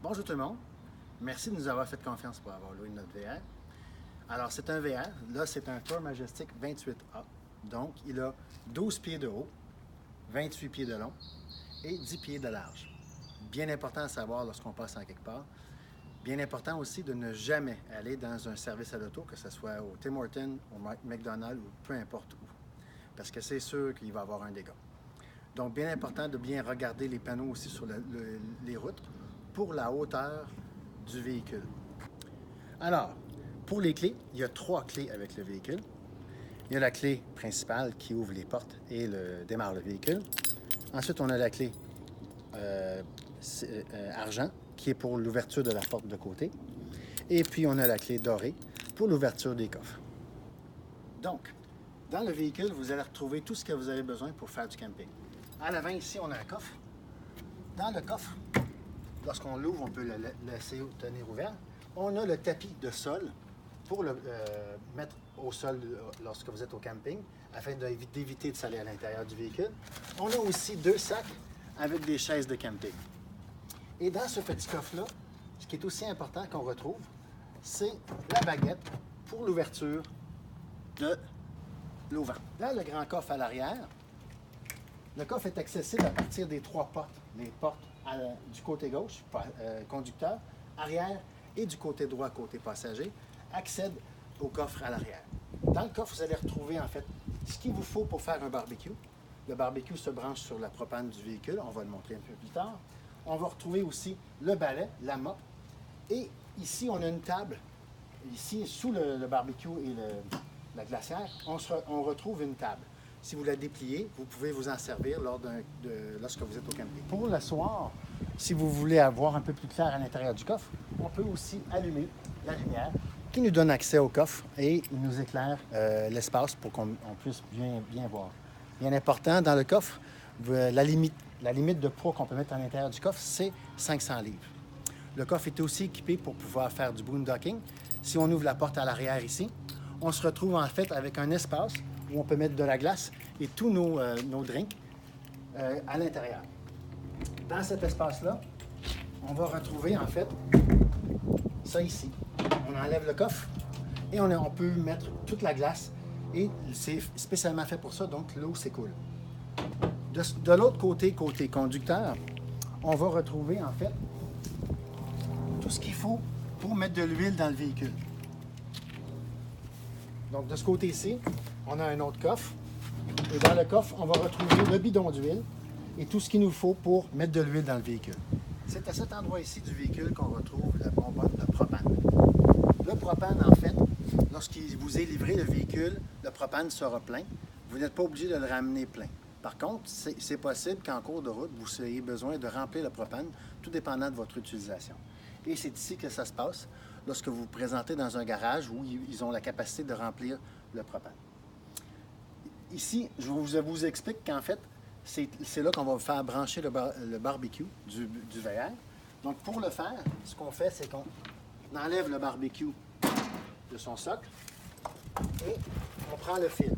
Bonjour tout le monde. Merci de nous avoir fait confiance pour avoir loué notre VR. Alors, c'est un VR. Là, c'est un Tour Majestic 28A. Donc, il a 12 pieds de haut, 28 pieds de long et 10 pieds de large. Bien important à savoir lorsqu'on passe en quelque part. Bien important aussi de ne jamais aller dans un service à l'auto, que ce soit au Tim Hortons, au McDonald's ou peu importe où. Parce que c'est sûr qu'il va y avoir un dégât. Donc, bien important de bien regarder les panneaux aussi sur les routes pour la hauteur du véhicule. Alors, pour les clés, il y a 3 clés avec le véhicule. Il y a la clé principale qui ouvre les portes et démarre le véhicule. Ensuite, on a la clé argent qui est pour l'ouverture de la porte de côté. Et puis, on a la clé dorée pour l'ouverture des coffres. Donc, dans le véhicule, vous allez retrouver tout ce que vous avez besoin pour faire du camping. À l'avant, ici, on a un coffre. Dans le coffre, lorsqu'on l'ouvre, on peut le laisser tenir ouvert. On a le tapis de sol pour le mettre au sol lorsque vous êtes au camping, afin d'éviter de s'aller à l'intérieur du véhicule. On a aussi 2 sacs avec des chaises de camping. Et dans ce petit coffre-là, ce qui est aussi important qu'on retrouve, c'est la baguette pour l'ouverture de l'auvent. Dans le grand coffre à l'arrière, le coffre est accessible à partir des 3 portes. Les portes du côté gauche, conducteur, arrière, et du côté droit, côté passager, accèdent au coffre à l'arrière. Dans le coffre, vous allez retrouver en fait ce qu'il vous faut pour faire un barbecue. Le barbecue se branche sur la propane du véhicule, on va le montrer un peu plus tard. On va retrouver aussi le balai, la mop, et ici on a une table. Ici, sous le barbecue et la glacière, on retrouve une table. Si vous la dépliez, vous pouvez vous en servir lorsque vous êtes au camping. Pour le soir, si vous voulez avoir un peu plus clair à l'intérieur du coffre, on peut aussi allumer la lumière qui nous donne accès au coffre et il nous éclaire l'espace pour qu'on puisse bien voir. Bien important, dans le coffre, la limite de poids qu'on peut mettre à l'intérieur du coffre, c'est 500 livres. Le coffre est aussi équipé pour pouvoir faire du boondocking. Si on ouvre la porte à l'arrière ici, on se retrouve en fait avec un espace où on peut mettre de la glace et tous nos drinks à l'intérieur. Dans cet espace-là, on va retrouver en fait ça ici. On enlève le coffre et on peut mettre toute la glace et c'est spécialement fait pour ça, donc l'eau s'écoule. De l'autre côté, côté conducteur, on va retrouver en fait tout ce qu'il faut pour mettre de l'huile dans le véhicule. Donc de ce côté-ci, on a un autre coffre. Et dans le coffre, on va retrouver le bidon d'huile et tout ce qu'il nous faut pour mettre de l'huile dans le véhicule. C'est à cet endroit ici du véhicule qu'on retrouve la bonbonne de propane. Le propane, en fait, lorsqu'il vous est livré le véhicule, le propane sera plein. Vous n'êtes pas obligé de le ramener plein. Par contre, c'est possible qu'en cours de route, vous ayez besoin de remplir le propane, tout dépendant de votre utilisation. Et c'est ici que ça se passe lorsque vous vous présentez dans un garage où ils ont la capacité de remplir le propane. Ici, je vous explique qu'en fait, c'est là qu'on va faire brancher le barbecue du VR. Donc, pour le faire, ce qu'on fait, c'est qu'on enlève le barbecue de son socle et on prend le fil.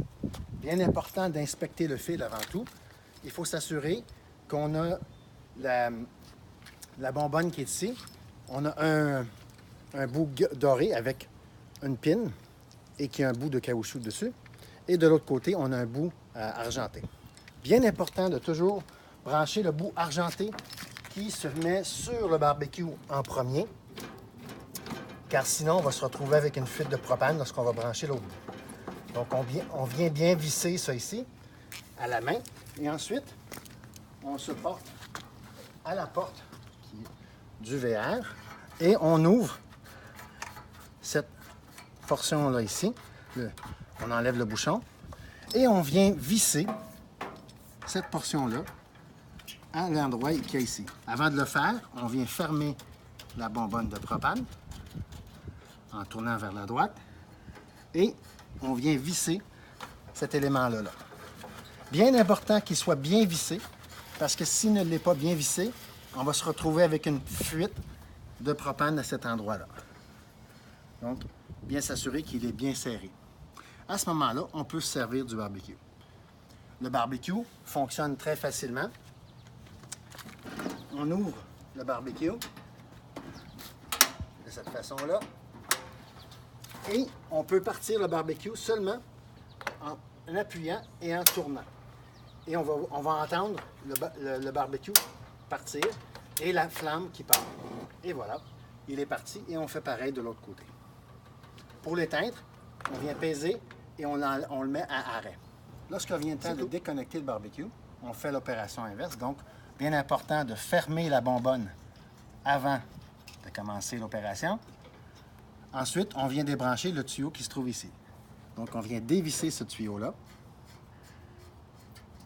Bien important d'inspecter le fil avant tout. Il faut s'assurer qu'on a la bonbonne qui est ici. On a un bout doré avec une pine et qui a un bout de caoutchouc dessus. Et de l'autre côté, on a un bout argenté. Bien important de toujours brancher le bout argenté qui se met sur le barbecue en premier, car sinon, on va se retrouver avec une fuite de propane lorsqu'on va brancher l'autre bout. Donc, on vient bien visser ça ici à la main. Et ensuite, on se porte à la porte du VR et on ouvre cette portion-là ici. On enlève le bouchon et on vient visser cette portion-là à l'endroit qu'il y a ici. Avant de le faire, on vient fermer la bonbonne de propane en tournant vers la droite et on vient visser cet élément-là. Bien important qu'il soit bien vissé parce que s'il ne l'est pas bien vissé, on va se retrouver avec une fuite de propane à cet endroit-là. Donc, bien s'assurer qu'il est bien serré. À ce moment-là, on peut se servir du barbecue. Le barbecue fonctionne très facilement. On ouvre le barbecue de cette façon-là. Et on peut partir le barbecue seulement en appuyant et en tournant. Et on va entendre le barbecue partir et la flamme qui part. Et voilà, il est parti et on fait pareil de l'autre côté. Pour l'éteindre, on vient peser et on le met à arrêt. Lorsqu'il vient le temps de déconnecter le barbecue, on fait l'opération inverse. Donc, bien important de fermer la bonbonne avant de commencer l'opération. Ensuite, on vient débrancher le tuyau qui se trouve ici. Donc, on vient dévisser ce tuyau-là.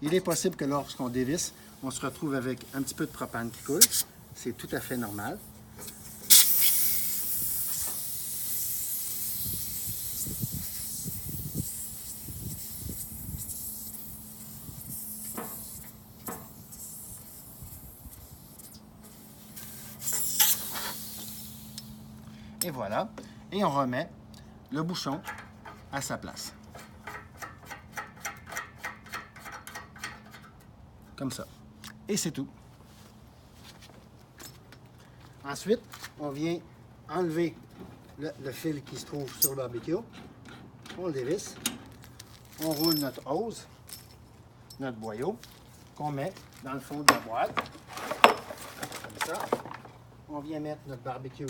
Il est possible que lorsqu'on dévisse, on se retrouve avec un petit peu de propane qui coule. C'est tout à fait normal. Et voilà. Et on remet le bouchon à sa place. Comme ça. Et c'est tout. Ensuite, on vient enlever le fil qui se trouve sur le barbecue. On le dévisse. On roule notre hose, notre boyau, qu'on met dans le fond de la boîte. Comme ça. On vient mettre notre barbecue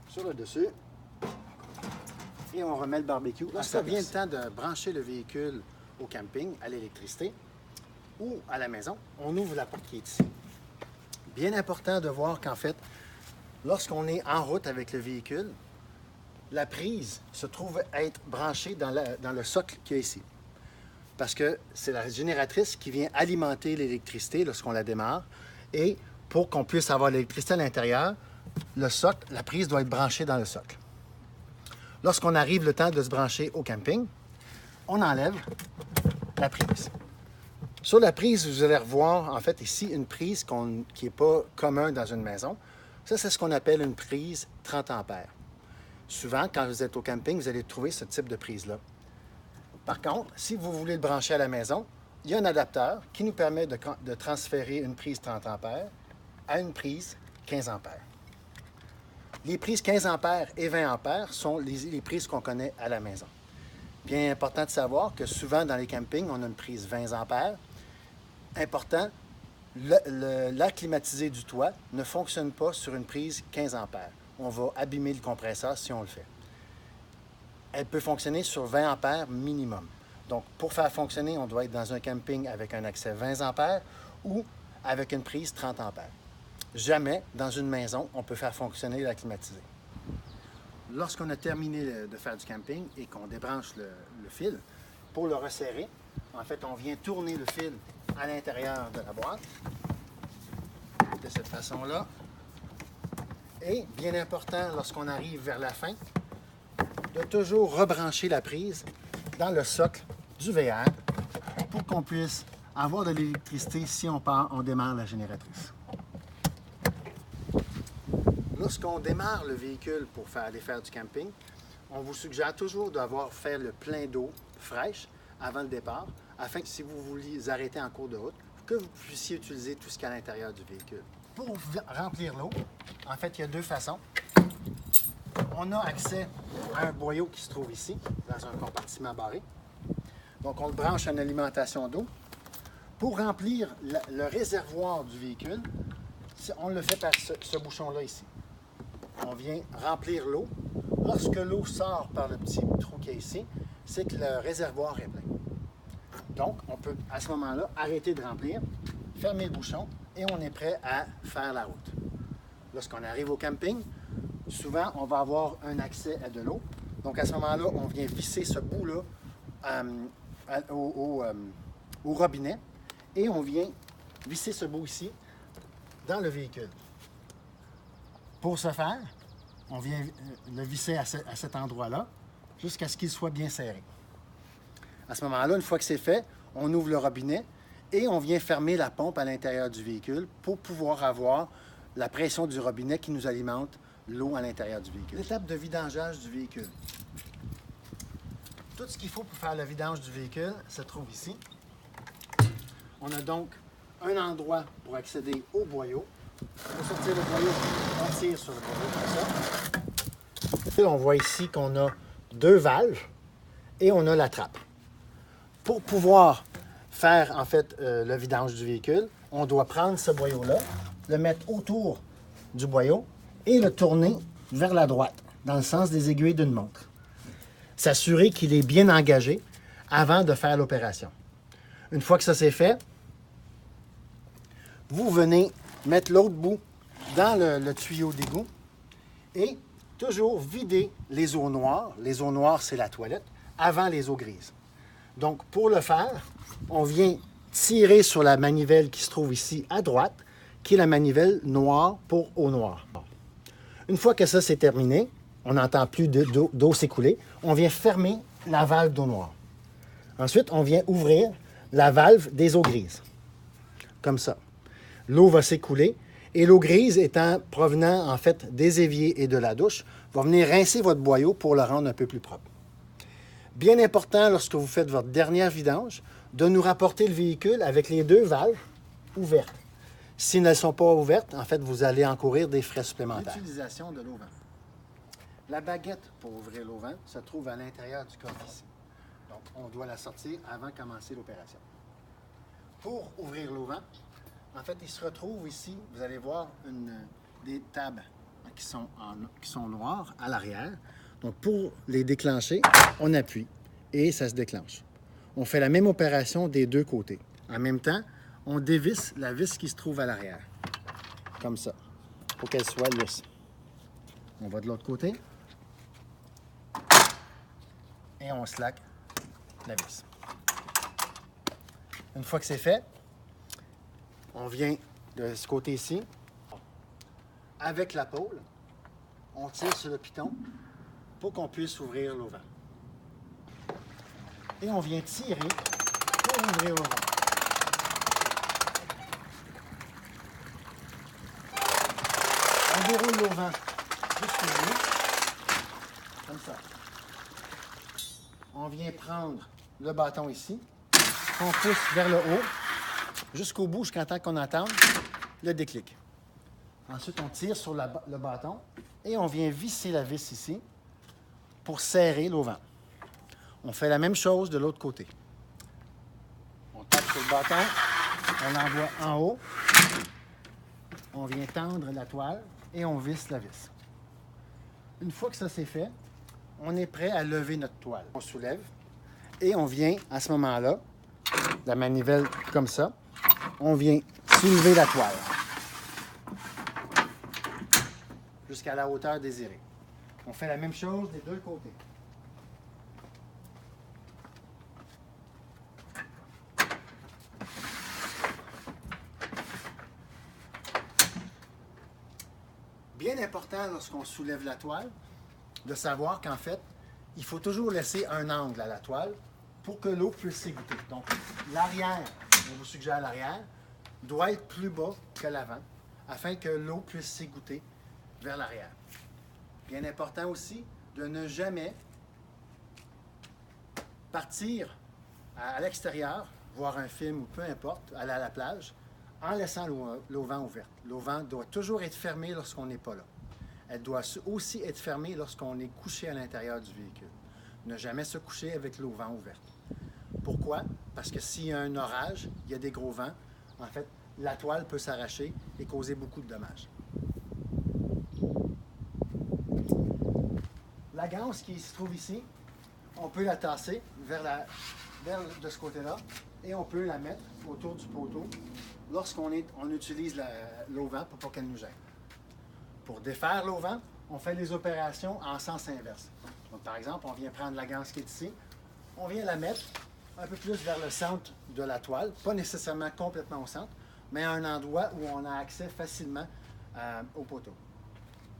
sur le dessus. Et on remet le barbecue. Lorsqu'il vient le temps de brancher le véhicule au camping, à l'électricité, ou à la maison, on ouvre la porte qui est ici. Bien important de voir qu'en fait, lorsqu'on est en route avec le véhicule, la prise se trouve être branchée dans le socle qu'il y a ici. Parce que c'est la génératrice qui vient alimenter l'électricité lorsqu'on la démarre. Et pour qu'on puisse avoir l'électricité à l'intérieur, le socle, la prise doit être branchée dans le socle. Lorsqu'on arrive le temps de se brancher au camping, on enlève la prise. Sur la prise, vous allez revoir, en fait, ici, une prise qui n'est pas commune dans une maison. Ça, c'est ce qu'on appelle une prise 30 ampères. Souvent, quand vous êtes au camping, vous allez trouver ce type de prise-là. Par contre, si vous voulez le brancher à la maison, il y a un adapteur qui nous permet de transférer une prise 30 ampères à une prise 15 ampères. Les prises 15 ampères et 20 ampères sont les prises qu'on connaît à la maison. Bien important de savoir que souvent, dans les campings, on a une prise 20 ampères. Important, l'air climatisé du toit ne fonctionne pas sur une prise 15 ampères. On va abîmer le compresseur si on le fait. Elle peut fonctionner sur 20 ampères minimum. Donc, pour faire fonctionner, on doit être dans un camping avec un accès 20 ampères ou avec une prise 30 ampères. Jamais, dans une maison, on peut faire fonctionner l'air climatisé. Lorsqu'on a terminé de faire du camping et qu'on débranche le fil, pour le resserrer, en fait, on vient tourner le fil à l'intérieur de la boîte, de cette façon-là. Et, bien important, lorsqu'on arrive vers la fin, de toujours rebrancher la prise dans le socle du VR pour qu'on puisse avoir de l'électricité si on démarre la génératrice. Lorsqu'on démarre le véhicule pour aller faire du camping, on vous suggère toujours d'avoir fait le plein d'eau fraîche avant le départ, afin que si vous voulez arrêter en cours de route, que vous puissiez utiliser tout ce qu'il y a à l'intérieur du véhicule. Pour remplir l'eau, en fait, il y a deux façons. On a accès à un boyau qui se trouve ici, dans un compartiment barré. Donc, on le branche en alimentation d'eau. Pour remplir le réservoir du véhicule, on le fait par ce bouchon-là ici. On vient remplir l'eau. Lorsque l'eau sort par le petit trou qui est ici, c'est que le réservoir est plein. Donc, on peut, à ce moment-là, arrêter de remplir, fermer le bouchon et on est prêt à faire la route. Lorsqu'on arrive au camping, souvent, on va avoir un accès à de l'eau. Donc, à ce moment-là, on vient visser ce bout-là au robinet et on vient visser ce bout ici dans le véhicule. Pour ce faire, on vient le visser à cet endroit-là jusqu'à ce qu'il soit bien serré. À ce moment-là, une fois que c'est fait, on ouvre le robinet et on vient fermer la pompe à l'intérieur du véhicule pour pouvoir avoir la pression du robinet qui nous alimente l'eau à l'intérieur du véhicule. L'étape de vidangeage du véhicule. Tout ce qu'il faut pour faire le vidange du véhicule se trouve ici. On a donc un endroit pour accéder au boyau. Pour sortir le boyau, on tire sur le boyau comme ça. On voit ici qu'on a deux valves et on a la trappe. Pour pouvoir faire en fait le vidange du véhicule, on doit prendre ce boyau-là, le mettre autour du boyau et le tourner vers la droite, dans le sens des aiguilles d'une montre. S'assurer qu'il est bien engagé avant de faire l'opération. Une fois que ça c'est fait, vous venez mettre l'autre bout dans le tuyau d'égout et toujours vider les eaux noires. Les eaux noires, c'est la toilette, avant les eaux grises. Donc, pour le faire, on vient tirer sur la manivelle qui se trouve ici à droite, qui est la manivelle noire pour eau noire. Une fois que ça c'est terminé, on n'entend plus d'eau s'écouler, on vient fermer la valve d'eau noire. Ensuite, on vient ouvrir la valve des eaux grises, comme ça. L'eau va s'écouler et l'eau grise étant provenant en fait des éviers et de la douche, va venir rincer votre boyau pour le rendre un peu plus propre. Bien important lorsque vous faites votre dernière vidange, de nous rapporter le véhicule avec les deux valves ouvertes. Si elles ne sont pas ouvertes, en fait, vous allez encourir des frais supplémentaires. L'utilisation de l'auvent. La baguette pour ouvrir l'auvent se trouve à l'intérieur du coffre ici. Donc, on doit la sortir avant de commencer l'opération. Pour ouvrir l'auvent, en fait, il se retrouve ici, vous allez voir des tables qui sont noires à l'arrière. Donc, pour les déclencher, on appuie et ça se déclenche. On fait la même opération des deux côtés. En même temps, on dévisse la vis qui se trouve à l'arrière, comme ça, pour qu'elle soit lisse. On va de l'autre côté et on slack la vis. Une fois que c'est fait, on vient de ce côté-ci. Avec la pôle, on tire sur le piton pour qu'on puisse ouvrir l'auvent. Et on vient tirer pour ouvrir l'auvent. On déroule l'auvent jusqu'au bout, comme ça. On vient prendre le bâton ici, qu'on pousse vers le haut, jusqu'au bout, jusqu'à temps qu'on attende le déclic. Ensuite, on tire sur le bâton et on vient visser la vis ici pour serrer l'auvent. On fait la même chose de l'autre côté. On tape sur le bâton, on l'envoie en haut, on vient tendre la toile et on visse la vis. Une fois que ça c'est fait, on est prêt à lever notre toile. On soulève et on vient, à ce moment-là, la manivelle comme ça, on vient soulever la toile jusqu'à la hauteur désirée. On fait la même chose des deux côtés. Bien important lorsqu'on soulève la toile, de savoir qu'en fait, il faut toujours laisser un angle à la toile pour que l'eau puisse s'égoutter. Donc, l'arrière, on vous suggère l'arrière, doit être plus bas que l'avant, afin que l'eau puisse s'égoutter vers l'arrière. Bien important aussi de ne jamais partir à l'extérieur, voir un film ou peu importe, aller à la plage, en laissant l'auvent ouverte. L'auvent doit toujours être fermée lorsqu'on n'est pas là. Elle doit aussi être fermée lorsqu'on est couché à l'intérieur du véhicule. Ne jamais se coucher avec l'auvent ouverte. Pourquoi? Parce que s'il y a un orage, il y a des gros vents, en fait, la toile peut s'arracher et causer beaucoup de dommages. La ganse qui se trouve ici, on peut la tasser vers de ce côté-là et on peut la mettre autour du poteau lorsqu'on utilise l'auvent pour pas qu'elle nous gêne. Pour défaire l'auvent, on fait les opérations en sens inverse. Donc, par exemple, on vient prendre la ganse qui est ici, on vient la mettre un peu plus vers le centre de la toile, pas nécessairement complètement au centre, mais à un endroit où on a accès facilement au poteau.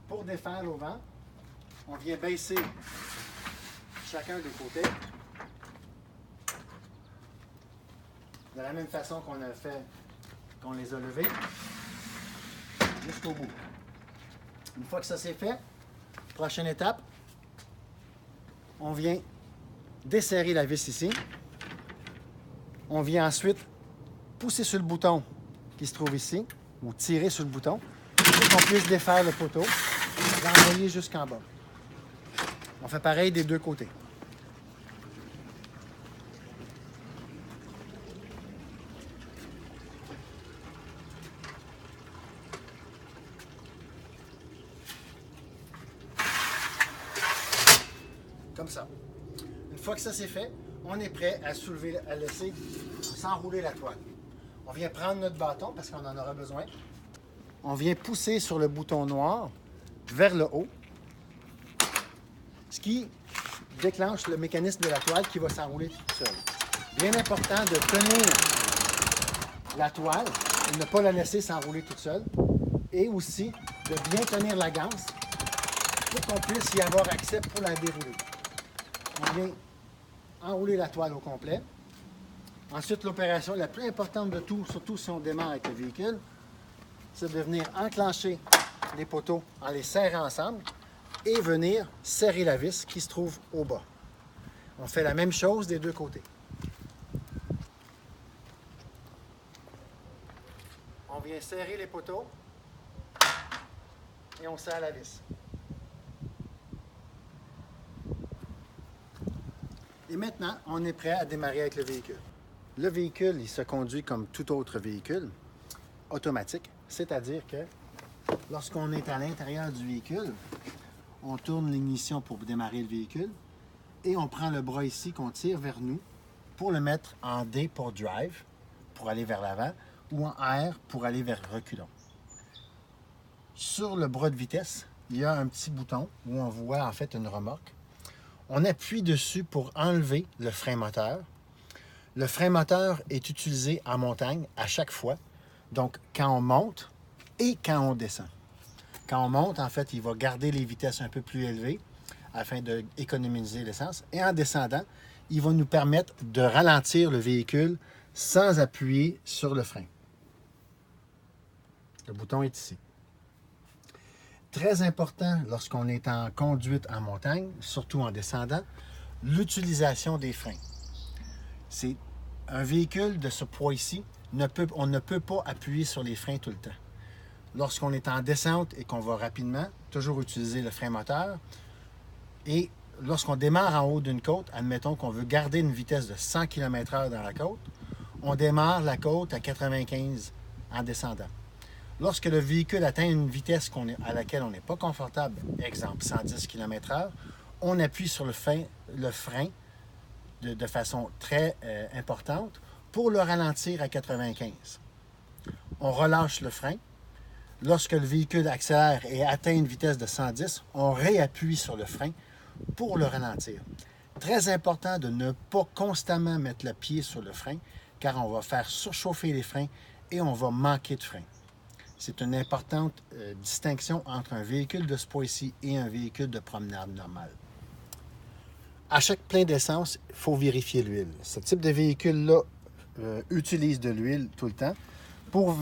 Pour défaire l'auvent, on vient baisser chacun des côtés de la même façon qu'on a fait, qu'on les a levés jusqu'au bout. Une fois que ça c'est fait, prochaine étape, on vient desserrer la vis ici. On vient ensuite pousser sur le bouton qui se trouve ici ou tirer sur le bouton pour qu'on puisse défaire le poteau et l'envoyer jusqu'en bas. On fait pareil des deux côtés. Comme ça. Une fois que ça c'est fait, on est prêt à soulever, à laisser s'enrouler la toile. On vient prendre notre bâton parce qu'on en aura besoin. On vient pousser sur le bouton noir vers le haut, ce qui déclenche le mécanisme de la toile qui va s'enrouler toute seule. Bien important de tenir la toile et ne pas la laisser s'enrouler toute seule, et aussi de bien tenir la ganse pour qu'on puisse y avoir accès pour la dérouler. On vient enrouler la toile au complet. Ensuite, l'opération la plus importante de tout, surtout si on démarre avec le véhicule, c'est de venir enclencher les poteaux en les serrant ensemble et venir serrer la vis qui se trouve au bas. On fait la même chose des deux côtés. On vient serrer les poteaux et on serre la vis. Et maintenant, on est prêt à démarrer avec le véhicule. Le véhicule, il se conduit comme tout autre véhicule, automatique, c'est-à-dire que lorsqu'on est à l'intérieur du véhicule, on tourne l'ignition pour démarrer le véhicule et on prend le bras ici qu'on tire vers nous pour le mettre en D pour drive, pour aller vers l'avant, ou en R pour aller vers reculons. Sur le bras de vitesse, il y a un petit bouton où on voit en fait une remorque. On appuie dessus pour enlever le frein moteur. Le frein moteur est utilisé en montagne à chaque fois, donc quand on monte et quand on descend. Quand on monte, en fait, il va garder les vitesses un peu plus élevées afin d'économiser l'essence. Et en descendant, il va nous permettre de ralentir le véhicule sans appuyer sur le frein. Le bouton est ici. Très important lorsqu'on est en conduite en montagne, surtout en descendant, l'utilisation des freins. C'est un véhicule de ce poids ici, on ne peut pas appuyer sur les freins tout le temps. Lorsqu'on est en descente et qu'on va rapidement, toujours utiliser le frein moteur. Et lorsqu'on démarre en haut d'une côte, admettons qu'on veut garder une vitesse de 100 km/h dans la côte, on démarre la côte à 95 en descendant. Lorsque le véhicule atteint une vitesse à laquelle on n'est pas confortable, exemple 110 km/h, on appuie sur le frein de façon très importante pour le ralentir à 95. On relâche le frein. Lorsque le véhicule accélère et atteint une vitesse de 110, on réappuie sur le frein pour le ralentir. Très important de ne pas constamment mettre le pied sur le frein, car on va faire surchauffer les freins et on va manquer de frein. C'est une importante distinction entre un véhicule de ce poids-ci et un véhicule de promenade normal. À chaque plein d'essence, il faut vérifier l'huile. Ce type de véhicule-là utilise de l'huile tout le temps. Pour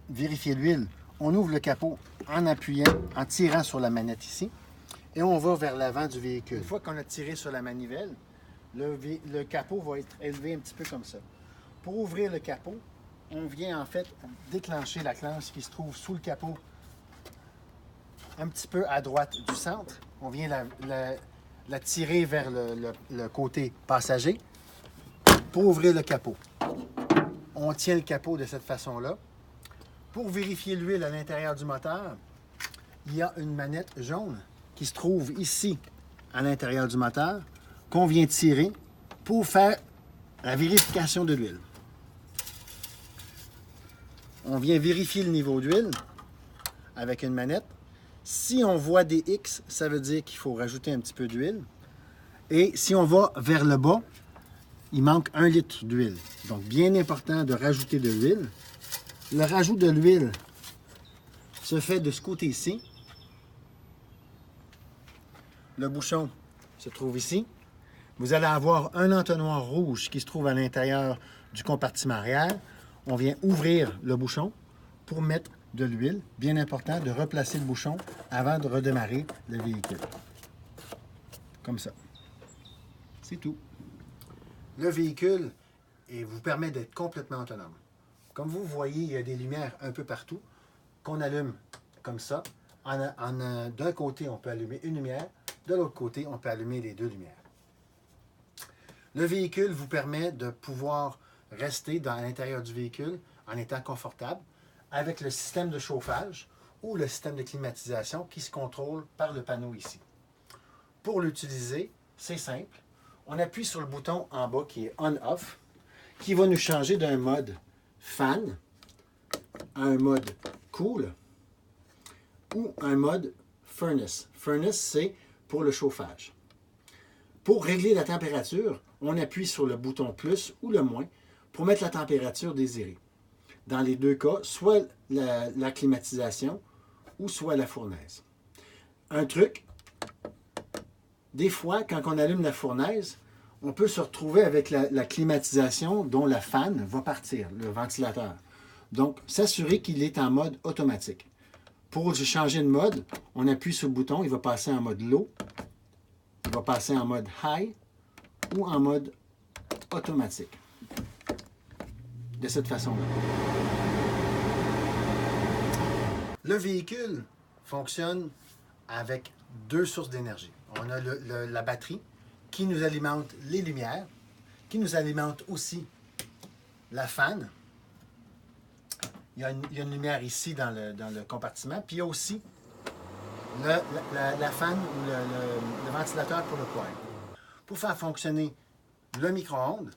vérifier l'huile, on ouvre le capot en appuyant, en tirant sur la manette ici, et on va vers l'avant du véhicule. Une fois qu'on a tiré sur la manivelle, le capot va être élevé un petit peu comme ça. Pour ouvrir le capot, on vient en fait déclencher la clenche qui se trouve sous le capot, un petit peu à droite du centre. On vient la tirer vers le côté passager pour ouvrir le capot. On tient le capot de cette façon-là. Pour vérifier l'huile à l'intérieur du moteur, il y a une manette jaune qui se trouve ici à l'intérieur du moteur qu'on vient tirer pour faire la vérification de l'huile. On vient vérifier le niveau d'huile avec une manette. Si on voit des X, ça veut dire qu'il faut rajouter un petit peu d'huile. Et si on va vers le bas, il manque 1 litre d'huile. Donc, bien important de rajouter de l'huile. Le rajout de l'huile se fait de ce côté-ci. Le bouchon se trouve ici. Vous allez avoir un entonnoir rouge qui se trouve à l'intérieur du compartiment arrière. On vient ouvrir le bouchon pour mettre de l'huile. Bien important de replacer le bouchon avant de redémarrer le véhicule. Comme ça. C'est tout. Le véhicule vous permet d'être complètement autonome. Comme vous voyez, il y a des lumières un peu partout. qu'on allume comme ça. D'un côté, on peut allumer une lumière. De l'autre côté, on peut allumer les deux lumières. Le véhicule vous permet de pouvoir rester à l'intérieur du véhicule en étant confortable avec le système de chauffage ou le système de climatisation qui se contrôle par le panneau ici. Pour l'utiliser, c'est simple. On appuie sur le bouton en bas qui est On-Off, qui va nous changer d'un mode fan à un mode cool ou un mode furnace. Furnace, c'est pour le chauffage. Pour régler la température, on appuie sur le bouton plus ou le moins pour mettre la température désirée. Dans les deux cas, soit la climatisation ou soit la fournaise. Un truc, des fois, quand on allume la fournaise, on peut se retrouver avec la climatisation dont la fan va partir, le ventilateur. Donc, s'assurer qu'il est en mode automatique. Pour changer de mode, on appuie sur le bouton, il va passer en mode low, il va passer en mode high ou en mode automatique. De cette façon-là. Le véhicule fonctionne avec deux sources d'énergie. On a la batterie qui nous alimente les lumières, qui nous alimente aussi la fan. Il y a une lumière ici dans le compartiment, puis il y a aussi la fan ou le ventilateur pour le poêle. Pour faire fonctionner le micro-ondes,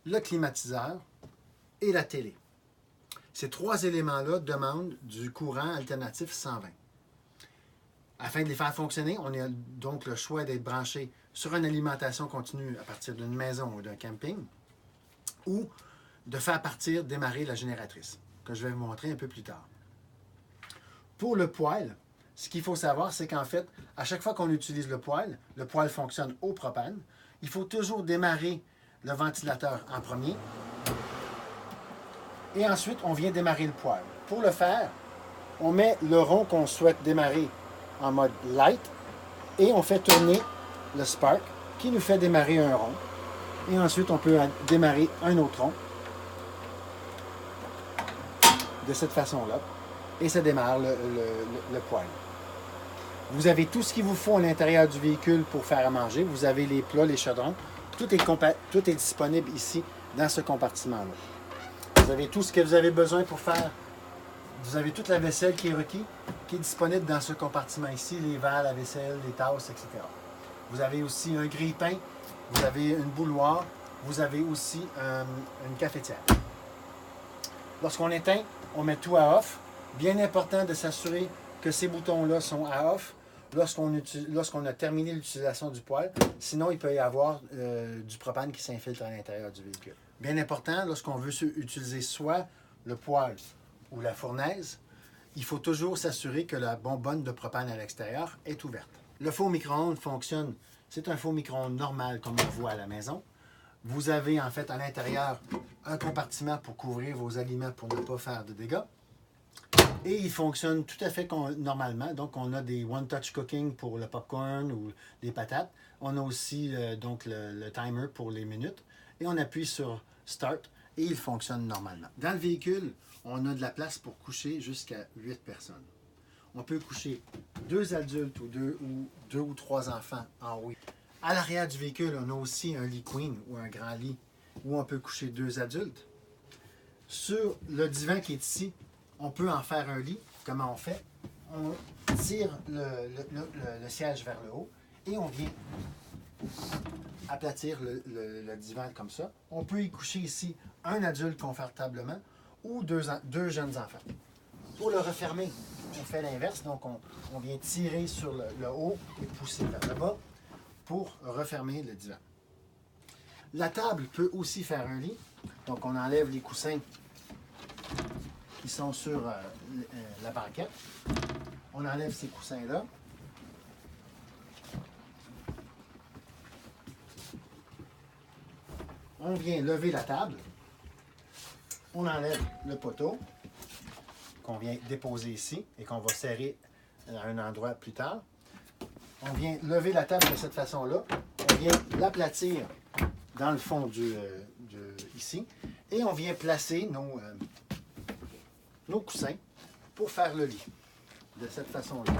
le climatiseur et la télé. Ces trois éléments-là demandent du courant alternatif 120. Afin de les faire fonctionner, on a donc le choix d'être branché sur une alimentation continue à partir d'une maison ou d'un camping ou de faire démarrer la génératrice, que je vais vous montrer un peu plus tard. Pour le poêle, ce qu'il faut savoir, c'est qu'en fait, à chaque fois qu'on utilise le poêle fonctionne au propane. Il faut toujours démarrer le ventilateur en premier. Et ensuite, on vient démarrer le poêle. Pour le faire, on met le rond qu'on souhaite démarrer en mode light et on fait tourner le spark qui nous fait démarrer un rond. Et ensuite, on peut démarrer un autre rond de cette façon-là. Et ça démarre le poêle. Vous avez tout ce qu'il vous faut à l'intérieur du véhicule pour faire à manger. Vous avez les plats, les chaudrons. Tout est disponible ici dans ce compartiment-là. Vous avez tout ce que vous avez besoin pour faire. Vous avez toute la vaisselle qui est requise, qui est disponible dans ce compartiment ici. Les verres, la vaisselle, les tasses, etc. Vous avez aussi un grille-pain. Vous avez une bouilloire. Vous avez aussi une cafetière. Lorsqu'on éteint, on met tout à off. Bien important de s'assurer que ces boutons-là sont à off lorsqu'on a terminé l'utilisation du poêle. Sinon, il peut y avoir du propane qui s'infiltre à l'intérieur du véhicule. Bien important, lorsqu'on veut utiliser soit le poêle ou la fournaise, il faut toujours s'assurer que la bonbonne de propane à l'extérieur est ouverte. Le four micro-ondes fonctionne. C'est un four micro-ondes normal comme on le voit à la maison. Vous avez en fait à l'intérieur un compartiment pour couvrir vos aliments pour ne pas faire de dégâts. Et il fonctionne tout à fait normalement. Donc, on a des one-touch cooking pour le popcorn ou des patates. On a aussi donc le timer pour les minutes. Et on appuie sur Start et il fonctionne normalement. Dans le véhicule, on a de la place pour coucher jusqu'à 8 personnes. On peut coucher 2 adultes ou 2 ou 3 enfants en haut. À l'arrière du véhicule, on a aussi un lit queen ou un grand lit où on peut coucher 2 adultes. Sur le divan qui est ici, on peut en faire un lit. Comment on fait? On tire le siège vers le haut et on vient aplatir le divan comme ça. On peut y coucher ici un adulte confortablement ou deux jeunes enfants. Pour le refermer, on fait l'inverse. Donc, on vient tirer sur le haut et pousser vers le bas pour refermer le divan. La table peut aussi faire un lit. Donc, on enlève les coussins qui sont sur la banquette. On enlève ces coussins-là. On vient lever la table. On enlève le poteau qu'on vient déposer ici et qu'on va serrer à un endroit plus tard. On vient lever la table de cette façon-là. On vient l'aplatir dans le fond ici. Et on vient placer nos coussins pour faire le lit. De cette façon-là.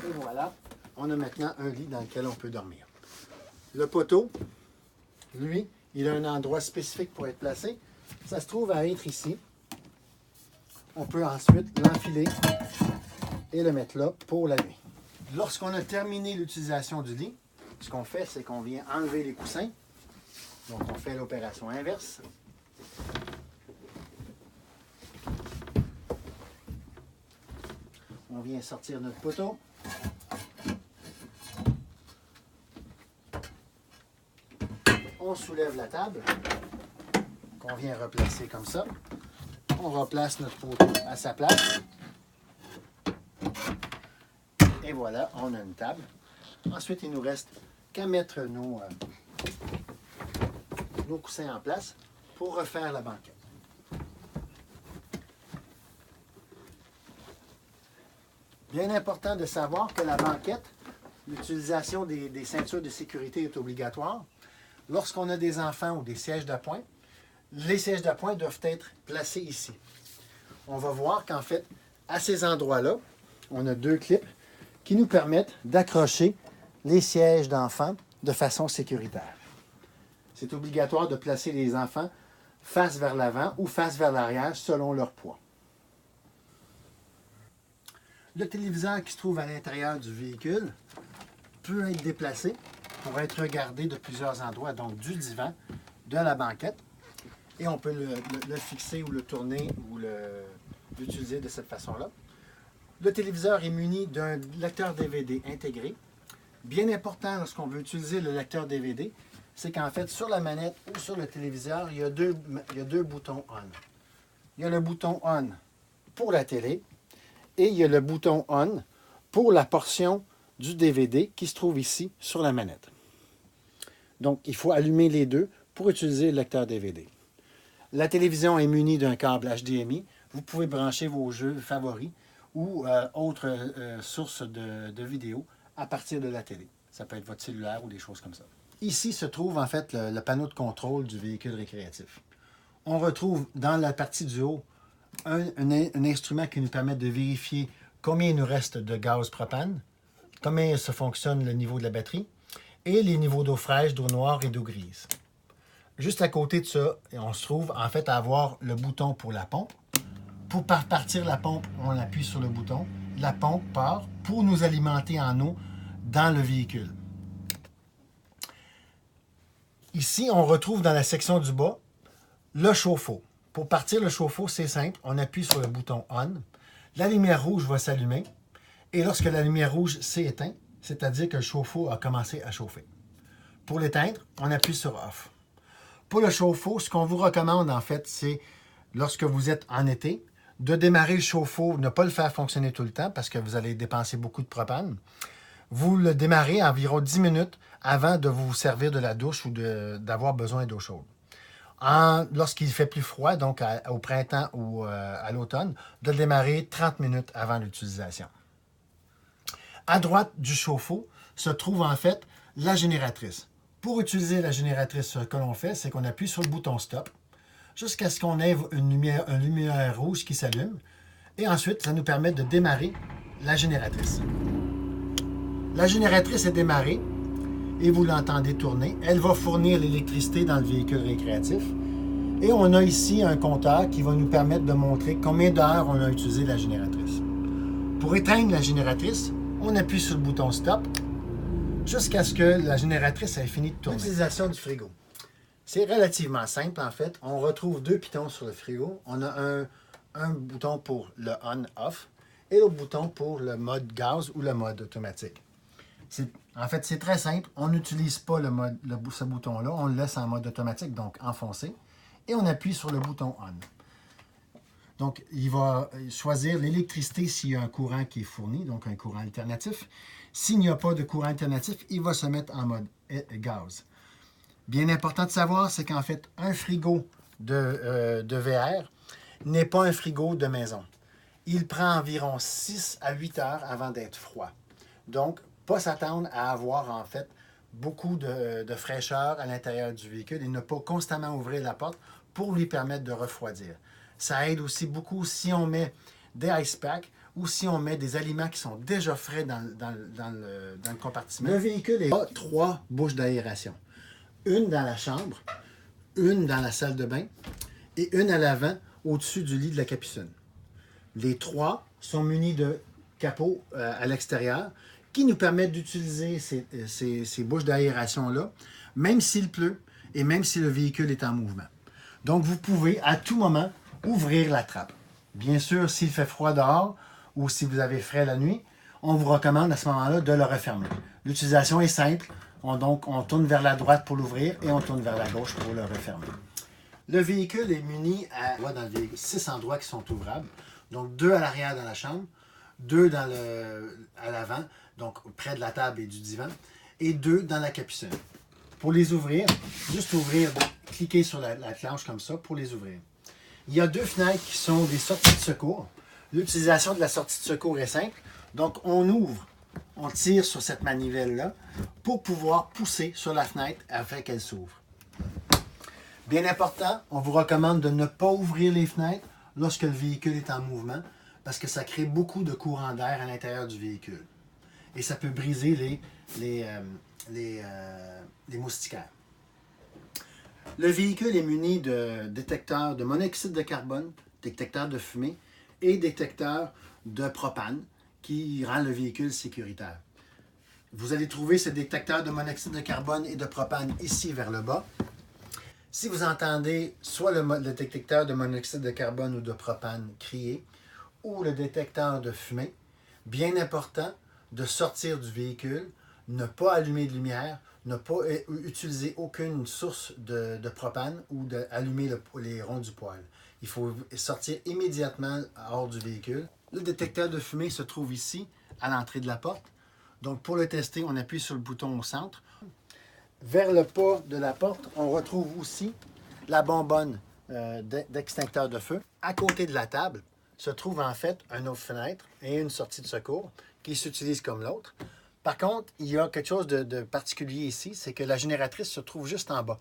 Et voilà, on a maintenant un lit dans lequel on peut dormir. Le poteau, lui, il a un endroit spécifique pour être placé. Ça se trouve à être ici. On peut ensuite l'enfiler et le mettre là pour la nuit. Lorsqu'on a terminé l'utilisation du lit, ce qu'on fait, c'est qu'on vient enlever les coussins. Donc, on fait l'opération inverse. On vient sortir notre poteau. On soulève la table, qu'on vient replacer comme ça. On replace notre poteau à sa place. Et voilà, on a une table. Ensuite, il nous reste qu'à mettre nos coussins en place pour refaire la banquette. Bien important de savoir que la banquette, l'utilisation des ceintures de sécurité est obligatoire. Lorsqu'on a des enfants ou des sièges d'appoint, les sièges d'appoint doivent être placés ici. On va voir qu'en fait, à ces endroits-là, on a deux clips qui nous permettent d'accrocher les sièges d'enfants de façon sécuritaire. C'est obligatoire de placer les enfants face vers l'avant ou face vers l'arrière selon leur poids. Le téléviseur qui se trouve à l'intérieur du véhicule peut être déplacé pour être regardé de plusieurs endroits, donc du divan, de la banquette, et on peut le fixer ou le tourner ou l'utiliser de cette façon-là. Le téléviseur est muni d'un lecteur DVD intégré. Bien important lorsqu'on veut utiliser le lecteur DVD, c'est qu'en fait, sur la manette ou sur le téléviseur, il y a deux boutons on. Il y a le bouton on pour la télé et il y a le bouton on pour la portion du DVD qui se trouve ici sur la manette. Donc, il faut allumer les deux pour utiliser le lecteur DVD. La télévision est munie d'un câble HDMI. Vous pouvez brancher vos jeux favoris ou autres sources de vidéos à partir de la télé. Ça peut être votre cellulaire ou des choses comme ça. Ici se trouve en fait le panneau de contrôle du véhicule récréatif. On retrouve dans la partie du haut un instrument qui nous permet de vérifier combien il nous reste de gaz propane, comment se fonctionne le niveau de la batterie et les niveaux d'eau fraîche, d'eau noire et d'eau grise. Juste à côté de ça, on se trouve en fait à avoir le bouton pour la pompe. Pour partir la pompe, on appuie sur le bouton. La pompe part pour nous alimenter en eau dans le véhicule. Ici, on retrouve dans la section du bas le chauffe-eau. Pour partir le chauffe-eau, c'est simple. On appuie sur le bouton on. La lumière rouge va s'allumer. Et lorsque la lumière rouge s'est éteinte, c'est-à-dire que le chauffe-eau a commencé à chauffer. Pour l'éteindre, on appuie sur off. Pour le chauffe-eau, ce qu'on vous recommande en fait, c'est lorsque vous êtes en été, de démarrer le chauffe-eau, ne pas le faire fonctionner tout le temps parce que vous allez dépenser beaucoup de propane. Vous le démarrez environ 10 minutes avant de vous servir de la douche ou d'avoir besoin d'eau chaude. Lorsqu'il fait plus froid, donc au printemps ou à l'automne, de le démarrer 30 minutes avant l'utilisation. À droite du chauffe-eau se trouve en fait la génératrice. Pour utiliser la génératrice, ce que l'on fait, c'est qu'on appuie sur le bouton stop jusqu'à ce qu'on ait une lumière rouge qui s'allume. Et ensuite, ça nous permet de démarrer la génératrice. La génératrice est démarrée et vous l'entendez tourner. Elle va fournir l'électricité dans le véhicule récréatif. Et on a ici un compteur qui va nous permettre de montrer combien d'heures on a utilisé la génératrice. Pour éteindre la génératrice, on appuie sur le bouton stop jusqu'à ce que la génératrice ait fini de tourner. L'utilisation du frigo. C'est relativement simple en fait. On retrouve deux pitons sur le frigo. On a un bouton pour le on-off et l'autre bouton pour le mode gaz ou le mode automatique. En fait, c'est très simple. On n'utilise pas ce bouton-là. On le laisse en mode automatique, donc enfoncé. Et on appuie sur le bouton on. Donc, il va choisir l'électricité s'il y a un courant qui est fourni, donc un courant alternatif. S'il n'y a pas de courant alternatif, il va se mettre en mode gaz. Bien important de savoir, c'est qu'en fait, un frigo de VR n'est pas un frigo de maison. Il prend environ 6 à 8 heures avant d'être froid. Donc, pas s'attendre à avoir en fait beaucoup de fraîcheur à l'intérieur du véhicule et ne pas constamment ouvrir la porte pour lui permettre de refroidir. Ça aide aussi beaucoup si on met des ice packs ou si on met des aliments qui sont déjà frais dans le compartiment. Le véhicule a 3 bouches d'aération. Une dans la chambre, une dans la salle de bain et une à l'avant au-dessus du lit de la capucine. Les 3 sont munis de capots à l'extérieur qui nous permettent d'utiliser ces bouches d'aération-là, même s'il pleut et même si le véhicule est en mouvement. Donc, vous pouvez à tout moment ouvrir la trappe. Bien sûr, s'il fait froid dehors ou si vous avez frais la nuit, on vous recommande à ce moment-là de le refermer. L'utilisation est simple. On tourne vers la droite pour l'ouvrir et on tourne vers la gauche pour le refermer. Le véhicule est muni dans le véhicule 6 endroits qui sont ouvrables. Donc, 2 à l'arrière dans la chambre, 2 à l'avant, donc près de la table et du divan, et 2 dans la capucine. Pour les ouvrir, juste ouvrir, cliquer sur la planche comme ça pour les ouvrir. Il y a 2 fenêtres qui sont des sorties de secours. L'utilisation de la sortie de secours est simple. Donc, on ouvre, on tire sur cette manivelle-là pour pouvoir pousser sur la fenêtre afin qu'elle s'ouvre. Bien important, on vous recommande de ne pas ouvrir les fenêtres lorsque le véhicule est en mouvement parce que ça crée beaucoup de courant d'air à l'intérieur du véhicule. Et ça peut briser les moustiquaires. Le véhicule est muni de détecteurs de monoxyde de carbone, détecteurs de fumée et détecteurs de propane qui rend le véhicule sécuritaire. Vous allez trouver ce détecteur de monoxyde de carbone et de propane ici vers le bas. Si vous entendez soit le détecteur de monoxyde de carbone ou de propane crier ou le détecteur de fumée, bien important de sortir du véhicule, ne pas allumer de lumière, ne pas utiliser aucune source de propane ou d'allumer les ronds du poêle. Il faut sortir immédiatement hors du véhicule. Le détecteur de fumée se trouve ici, à l'entrée de la porte. Donc, pour le tester, on appuie sur le bouton au centre. Vers le pas de la porte, on retrouve aussi la bonbonne d'extincteur de feu. À côté de la table se trouve en fait une autre fenêtre et une sortie de secours qui s'utilise comme l'autre. Par contre, il y a quelque chose de particulier ici, c'est que la génératrice se trouve juste en bas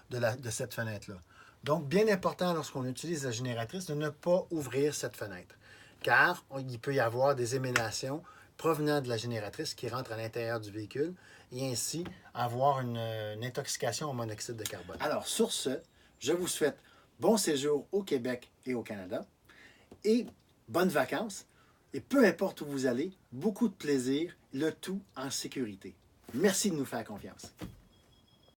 de cette fenêtre-là. Donc, bien important lorsqu'on utilise la génératrice de ne pas ouvrir cette fenêtre, car il peut y avoir des émanations provenant de la génératrice qui rentrent à l'intérieur du véhicule et ainsi avoir une intoxication au monoxyde de carbone. Alors, sur ce, je vous souhaite bon séjour au Québec et au Canada et bonnes vacances. Et peu importe où vous allez, beaucoup de plaisir, le tout en sécurité. Merci de nous faire confiance.